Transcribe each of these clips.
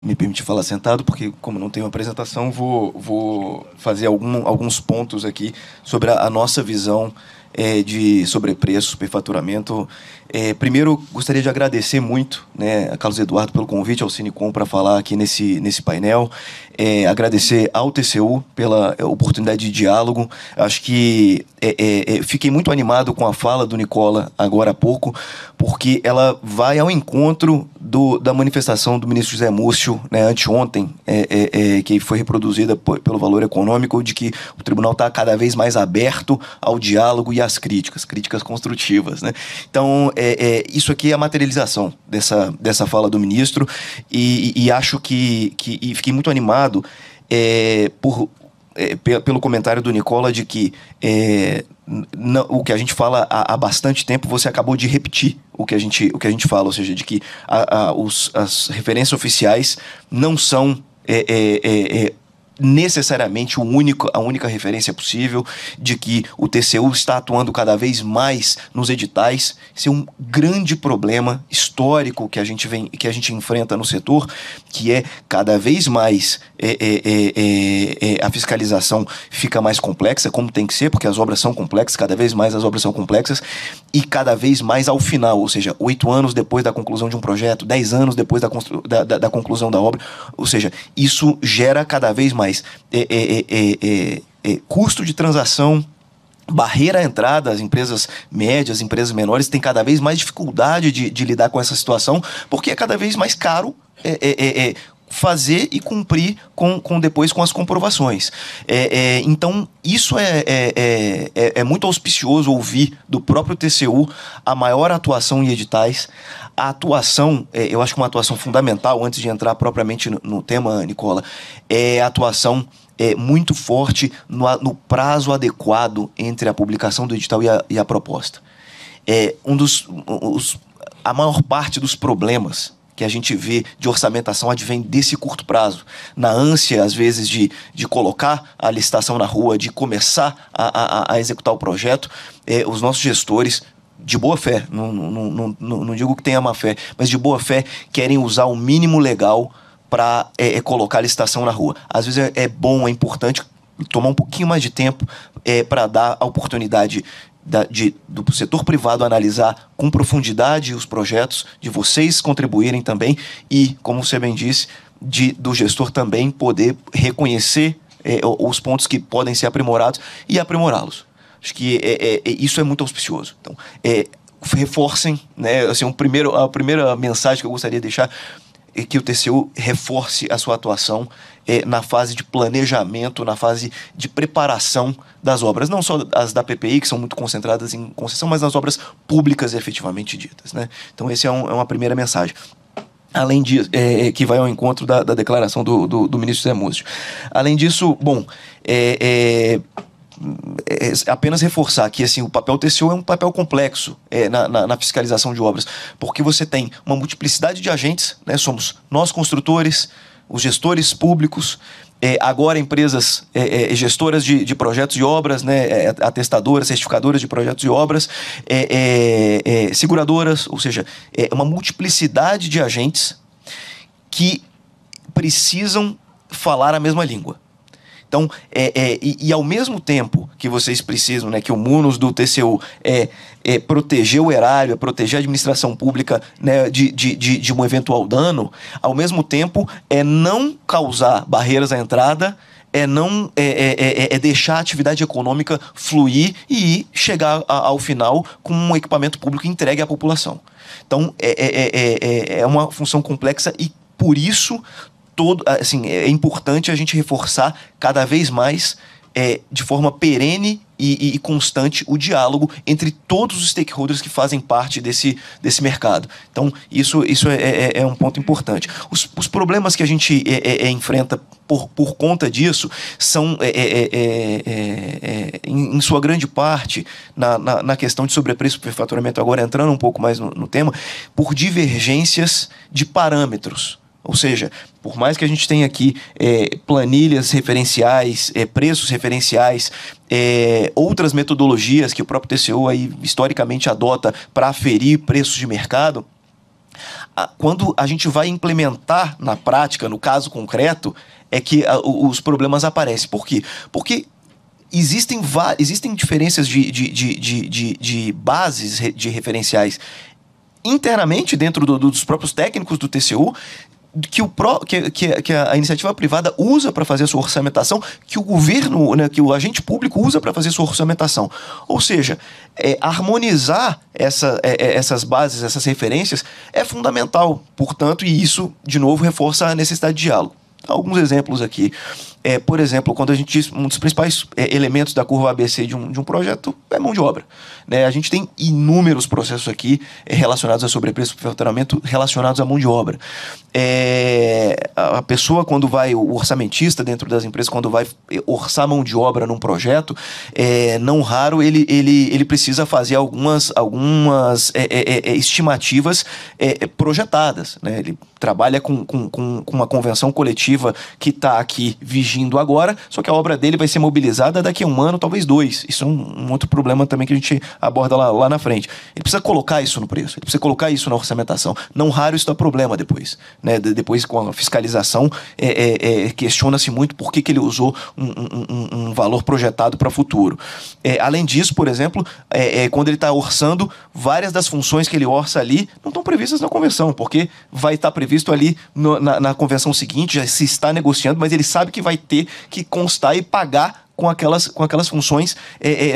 me permitir falar sentado, porque como não tenho apresentação, vou fazer alguns pontos aqui sobre a nossa visão de sobrepreço, superfaturamento. Primeiro, gostaria de agradecer muito, né, a Carlos Eduardo pelo convite, ao Cinecom para falar aqui nesse painel. Agradecer ao TCU pela oportunidade de diálogo. Acho que fiquei muito animado com a fala do Nicola agora há pouco, porque ela vai ao encontro da manifestação do ministro José Múcio, né, anteontem, que foi reproduzida pelo Valor Econômico, de que o tribunal está cada vez mais aberto ao diálogo e às críticas construtivas, né? Então, isso aqui é a materialização dessa fala do ministro, e acho que fiquei muito animado pelo comentário do Nicola de que o que a gente fala há bastante tempo, você acabou de repetir o que a gente fala, ou seja, de que as referências oficiais não são necessariamente a única referência possível, de que o TCU está atuando cada vez mais nos editais. Esse é um grande problema histórico que a gente enfrenta no setor, que é cada vez mais a fiscalização fica mais complexa, como tem que ser, porque as obras são complexas, cada vez mais as obras são complexas, e cada vez mais ao final, ou seja, 8 anos depois da conclusão de um projeto, 10 anos depois da conclusão da obra, ou seja, isso gera cada vez mais custo de transação, barreira à entrada. As empresas médias, empresas menores têm cada vez mais dificuldade de lidar com essa situação, porque é cada vez mais caro fazer e cumprir depois com as comprovações. Então, isso é muito auspicioso ouvir do próprio TCU a maior atuação em editais. A atuação, eu acho que uma atuação fundamental, antes de entrar propriamente no tema, Nicola, é a atuação muito forte no prazo adequado entre a publicação do edital e a proposta. A maior parte dos problemas que a gente vê de orçamentação advém desse curto prazo, na ânsia, às vezes, de colocar a licitação na rua, de começar a executar o projeto. Os nossos gestores, de boa fé, não digo que tenha má fé, mas de boa fé, querem usar o mínimo legal para colocar a licitação na rua. Às vezes é bom, é importante tomar um pouquinho mais de tempo para dar a oportunidade do setor privado analisar com profundidade os projetos, de vocês contribuírem também e, como você bem disse, do gestor também poder reconhecer os pontos que podem ser aprimorados e aprimorá-los. Acho que isso é muito auspicioso. Então, reforcem, né, assim, a primeira mensagem que eu gostaria de deixar é que o TCU reforce a sua atuação na fase de planejamento, na fase de preparação das obras, não só as da PPI, que são muito concentradas em concessão, mas nas obras públicas efetivamente ditas, né? Então, essa é uma primeira mensagem. Além disso, que vai ao encontro da declaração do ministro Zé Múcio. Além disso, bom, apenas reforçar que assim, o papel TCU é um papel complexo na fiscalização de obras, porque você tem uma multiplicidade de agentes, né? Somos nós construtores, os gestores públicos, agora empresas gestoras de projetos e obras, né? Atestadoras, certificadoras de projetos e obras, seguradoras, ou seja, uma multiplicidade de agentes que precisam falar a mesma língua. Então, e ao mesmo tempo que vocês precisam, né, que o munus do TCU proteger o erário, proteger a administração pública, né, de um eventual dano, ao mesmo tempo não causar barreiras à entrada, deixar a atividade econômica fluir e chegar ao final com um equipamento público entregue à população. Então, é uma função complexa e, por isso, assim, é importante a gente reforçar cada vez mais, de forma perene e constante, o diálogo entre todos os stakeholders que fazem parte desse mercado. Então, isso é um ponto importante. Os problemas que a gente enfrenta por conta disso são, em sua grande parte, na questão de sobrepreço e superfaturamento, agora entrando um pouco mais no tema, por divergências de parâmetros. Ou seja, por mais que a gente tenha aqui planilhas referenciais, preços referenciais, outras metodologias que o próprio TCU aí, historicamente adota para aferir preços de mercado, quando a gente vai implementar na prática, no caso concreto, é que os problemas aparecem. Por quê? Porque existem diferenças de bases de referenciais internamente dentro dos próprios técnicos do TCU, que a iniciativa privada usa para fazer a sua orçamentação, que o governo, né, que o agente público usa para fazer a sua orçamentação. Ou seja, harmonizar essas bases, essas referências, é fundamental. Portanto, e isso, de novo, reforça a necessidade de diálogo. Alguns exemplos aqui. Por exemplo, quando a gente diz um dos principais elementos da curva ABC de um projeto é mão de obra. Né? A gente tem inúmeros processos aqui relacionados a sobrepreço e faturamento relacionados à mão de obra. A pessoa, quando vai, o orçamentista dentro das empresas, quando vai orçar mão de obra num projeto, não raro ele precisa fazer algumas estimativas projetadas. Né? Ele trabalha com uma convenção coletiva que está aqui vigindo agora, só que a obra dele vai ser mobilizada daqui a 1 ano, talvez 2. Isso é um outro problema também que a gente aborda lá na frente. Ele precisa colocar isso no preço, ele precisa colocar isso na orçamentação. Não raro isso dá problema depois. Né? Depois, com a fiscalização, questiona-se muito por que ele usou um valor projetado para o futuro. Além disso, por exemplo, quando ele está orçando, várias das funções que ele orça ali não estão previstas na convenção, porque vai estar previsto ali na convenção seguinte, já se está negociando, mas ele sabe que vai ter que constar e pagar com aquelas funções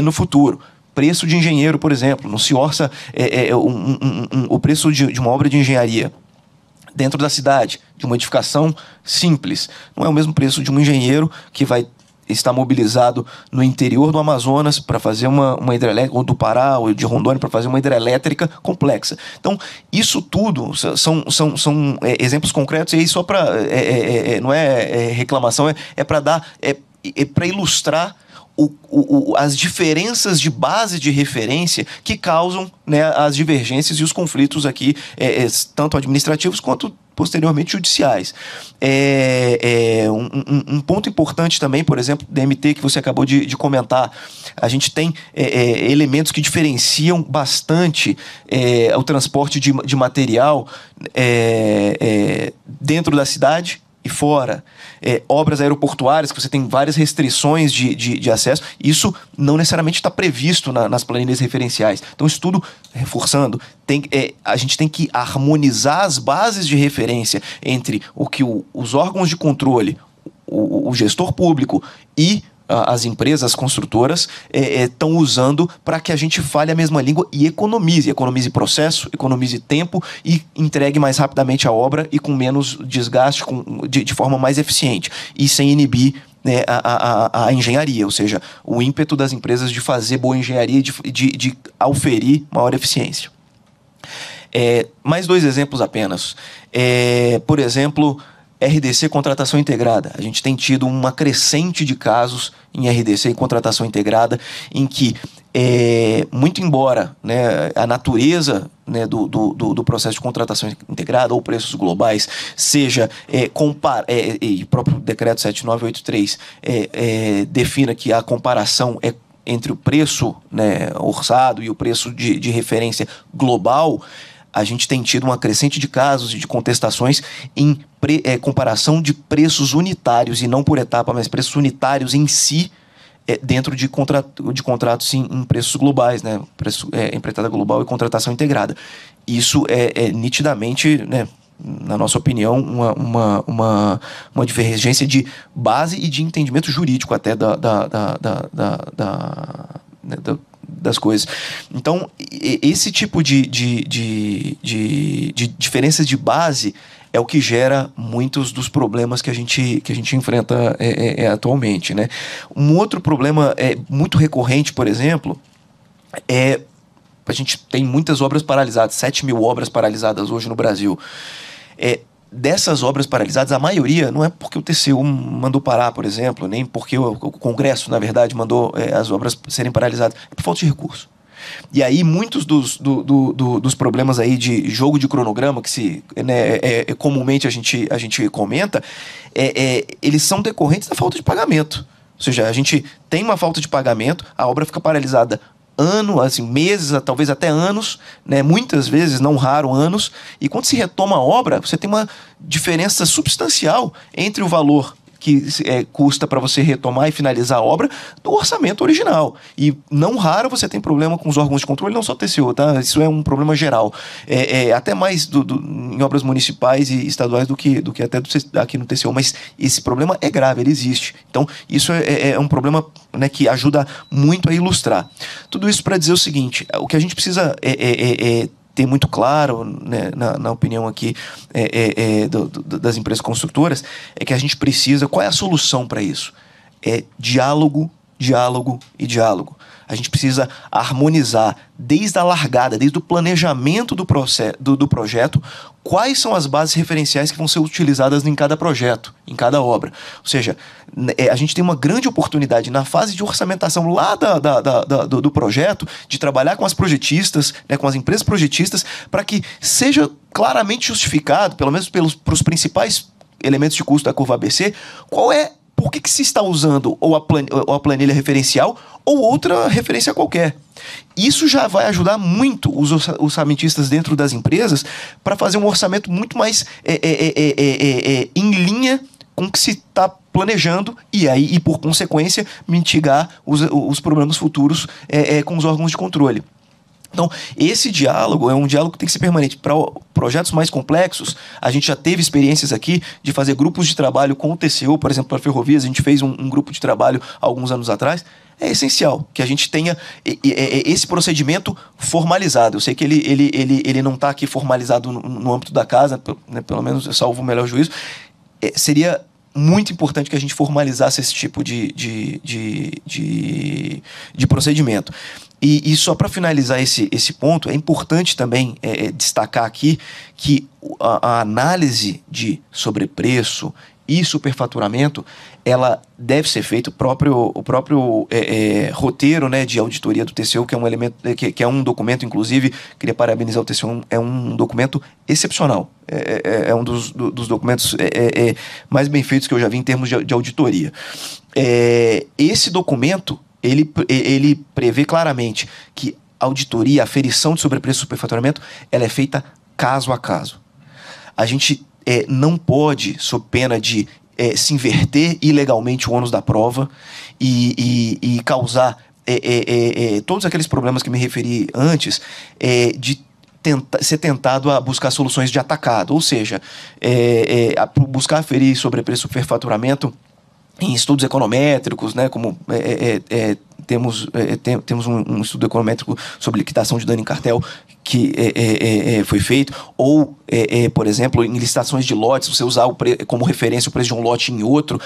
no futuro. Preço de engenheiro, por exemplo, não se orça o preço de uma obra de engenharia dentro da cidade, de uma edificação simples. Não é o mesmo preço de um engenheiro que vai estar mobilizado no interior do Amazonas para fazer uma hidrelétrica, ou do Pará, ou de Rondônia, para fazer uma hidrelétrica complexa. Então, isso tudo são exemplos concretos, e aí só para... não é reclamação, para dar... para ilustrar as diferenças de base de referência que causam, né, as divergências e os conflitos aqui, tanto administrativos quanto posteriormente judiciais. Um ponto importante também, por exemplo, DMT, que você acabou de comentar, a gente tem elementos que diferenciam bastante o transporte de material dentro da cidade e fora. Obras aeroportuárias, que você tem várias restrições de acesso, isso não necessariamente está previsto nas planilhas referenciais. Então, isso tudo, reforçando, a gente tem que harmonizar as bases de referência entre o que os órgãos de controle, o gestor público e as empresas, as construtoras, estão usando para que a gente fale a mesma língua e economize processo, economize tempo e entregue mais rapidamente a obra e com menos desgaste, de forma mais eficiente e sem inibir, né, a engenharia, ou seja, o ímpeto das empresas de fazer boa engenharia e de auferir maior eficiência. Mais 2 exemplos apenas. Por exemplo, RDC, contratação integrada. A gente tem tido uma crescente de casos em RDC e contratação integrada, em que, muito embora, né, a natureza, né, do processo de contratação integrada ou preços globais seja, e o próprio decreto 7983 defina que a comparação entre o preço, né, orçado e o preço de referência global, a gente tem tido uma crescente de casos e de contestações em comparação de preços unitários, e não por etapa, mas preços unitários em si, dentro de contratos em preços globais, né? Empreitada global e contratação integrada. Isso nitidamente, né, na nossa opinião, uma divergência de base e de entendimento jurídico até das coisas. Então, esse tipo de diferenças de base é o que gera muitos dos problemas que a gente enfrenta atualmente, né? Um outro problema muito recorrente, por exemplo, a gente tem muitas obras paralisadas, 7 mil obras paralisadas hoje no Brasil. Dessas obras paralisadas, a maioria não é porque o TCU mandou parar, por exemplo, nem porque o Congresso, na verdade, mandou as obras serem paralisadas, é por falta de recurso. E aí, muitos dos problemas aí de jogo de cronograma, que comumente a gente comenta, eles são decorrentes da falta de pagamento. Ou seja, a gente tem uma falta de pagamento, a obra fica paralisada assim, meses, talvez até anos, né? Muitas vezes, não raro, anos. E quando se retoma a obra, você tem uma diferença substancial entre o valor que custa para você retomar e finalizar a obra do orçamento original. E não raro você tem problema com os órgãos de controle, não só o TCU, tá? Isso é um problema geral. Até mais em obras municipais e estaduais do que até aqui no TCU, mas esse problema é grave, ele existe. Então, isso é um problema, né, que ajuda muito a ilustrar. Tudo isso para dizer o seguinte: o que a gente precisa ter muito claro, né, na opinião aqui das empresas construtoras, é que a gente precisa... Qual é a solução para isso? É diálogo, diálogo e diálogo. A gente precisa harmonizar desde a largada, desde o planejamento do projeto, quais são as bases referenciais que vão ser utilizadas em cada projeto, em cada obra. Ou seja, a gente tem uma grande oportunidade na fase de orçamentação lá do projeto, de trabalhar com as projetistas, né, com as empresas projetistas, para que seja claramente justificado, pelo menos para os principais elementos de custo da curva ABC, por que se está usando ou a planilha referencial ou outra referência qualquer. Isso já vai ajudar muito os orçamentistas dentro das empresas para fazer um orçamento muito mais em linha com o que se está planejando e por consequência, mitigar os problemas futuros com os órgãos de controle. Então, esse diálogo é um diálogo que tem que ser permanente. Para projetos mais complexos, a gente já teve experiências aqui de fazer grupos de trabalho com o TCU, por exemplo, para ferrovias, a gente fez um grupo de trabalho há alguns anos atrás. É essencial que a gente tenha esse procedimento formalizado. Eu sei que ele não está aqui formalizado no âmbito da casa, né, pelo menos salvo o melhor juízo. Seria muito importante que a gente formalizasse esse tipo de procedimento. E só para finalizar esse ponto, é importante também destacar aqui que a análise de sobrepreço e superfaturamento, ela deve ser feita, o próprio roteiro, né, de auditoria do TCU, que é um elemento, que é um documento, inclusive, queria parabenizar o TCU, é um documento excepcional. É um dos documentos mais bem feitos que eu já vi em termos de auditoria. Esse documento, ele prevê claramente que a auditoria, a aferição de sobrepreço e superfaturamento, ela é feita caso a caso. A gente não pode, sob pena de se inverter ilegalmente o ônus da prova e causar todos aqueles problemas que me referi antes, de ser tentado a buscar soluções de atacado, ou seja, buscar aferir sobrepreço e superfaturamento em estudos econométricos, né, como temos um estudo econométrico sobre liquidação de dano em cartel que foi feito, ou, por exemplo, em licitações de lotes, você usar como referência o preço de um lote em outro.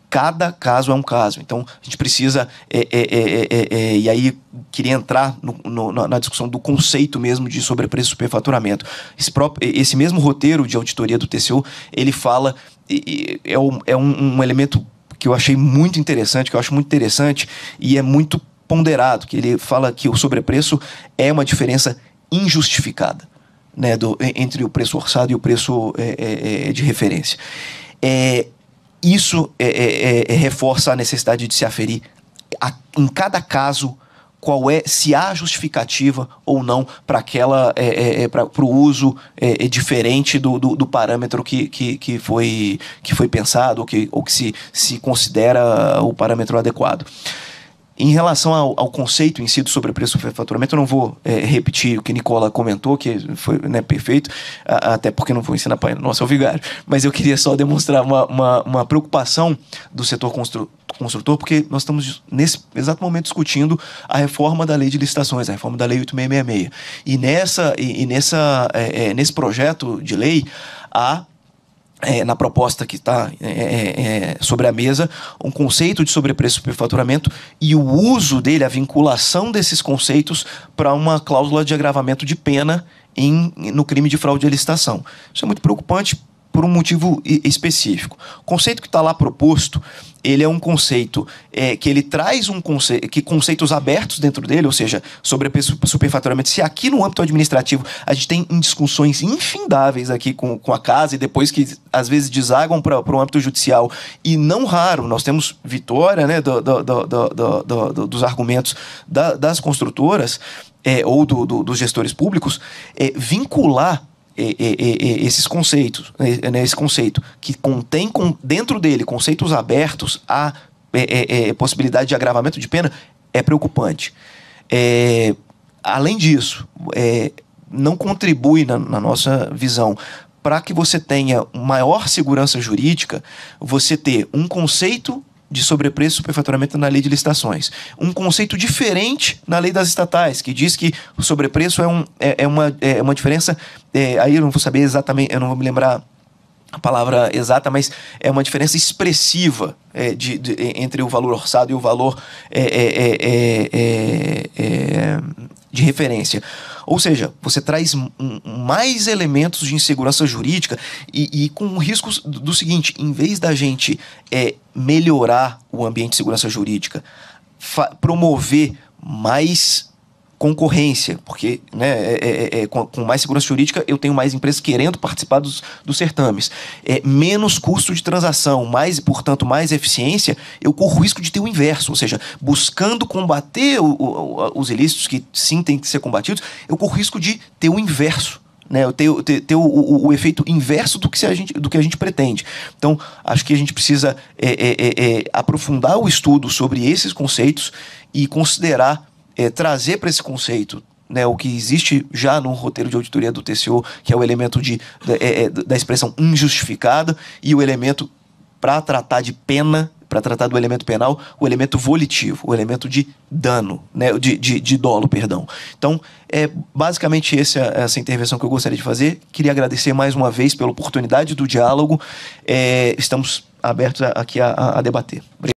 Cada caso é um caso. Então, a gente precisa... e aí, queria entrar na discussão do conceito mesmo de sobrepreço e superfaturamento. Esse mesmo roteiro de auditoria do TCU, ele fala... É um elemento que eu achei muito interessante, que eu acho muito interessante, e é muito ponderado, que ele fala que o sobrepreço é uma diferença injustificada, né, entre o preço orçado e o preço de referência. Isso reforça a necessidade de se aferir em cada caso se há justificativa ou não para o uso diferente do parâmetro que foi pensado ou que se considera o parâmetro adequado. Em relação ao conceito em si do sobrepreço e superfaturamento, eu não vou repetir o que Nicola comentou, que foi, né, perfeito, até porque não vou ensinar para nosso vigário, mas eu queria só demonstrar uma preocupação do setor construtor, porque nós estamos nesse exato momento discutindo a reforma da lei de licitações, a reforma da lei 8666. E nesse projeto de lei, há na proposta que está sobre a mesa, um conceito de sobrepreço e superfaturamento e o uso dele, a vinculação desses conceitos para uma cláusula de agravamento de pena no crime de fraude à licitação. Isso é muito preocupante por um motivo específico. O conceito que está lá proposto, ele é um conceito que ele traz conceitos abertos dentro dele, ou seja, sobre superfaturamento. Se aqui no âmbito administrativo a gente tem discussões infindáveis aqui com a casa e depois que às vezes desagam para o âmbito judicial, e não raro nós temos vitória, né, dos argumentos das construtoras ou dos gestores públicos, vincular esses conceitos, né, esse conceito que contém dentro dele conceitos abertos à possibilidade de agravamento de pena, é preocupante. Além disso, não contribui na nossa visão para que você tenha maior segurança jurídica, você ter um conceito de sobrepreço e superfaturamento na lei de licitações. Um conceito diferente na lei das estatais, que diz que o sobrepreço é uma diferença, aí eu não vou saber exatamente, eu não vou me lembrar a palavra exata, mas é uma diferença expressiva entre o valor orçado e o valor de referência. Ou seja, você traz mais elementos de insegurança jurídica e com o risco do seguinte: em vez da gente melhorar o ambiente de segurança jurídica, promover mais concorrência, porque, né, com mais segurança jurídica eu tenho mais empresas querendo participar dos certames, menos custo de transação, portanto mais eficiência, eu corro o risco de ter o inverso, ou seja, buscando combater os ilícitos que sim têm que ser combatidos, eu corro o risco de ter o inverso, né, ter o efeito inverso do que a gente pretende. Então, acho que a gente precisa aprofundar o estudo sobre esses conceitos e considerar trazer para esse conceito, né, o que existe já no roteiro de auditoria do TCU, que é o elemento da expressão injustificada, e o elemento para tratar de pena, para tratar do elemento penal, o elemento volitivo, o elemento de dano, né, de dolo, perdão. Então, basicamente essa intervenção que eu gostaria de fazer. Queria agradecer mais uma vez pela oportunidade do diálogo. Estamos abertos aqui a debater. Obrigado.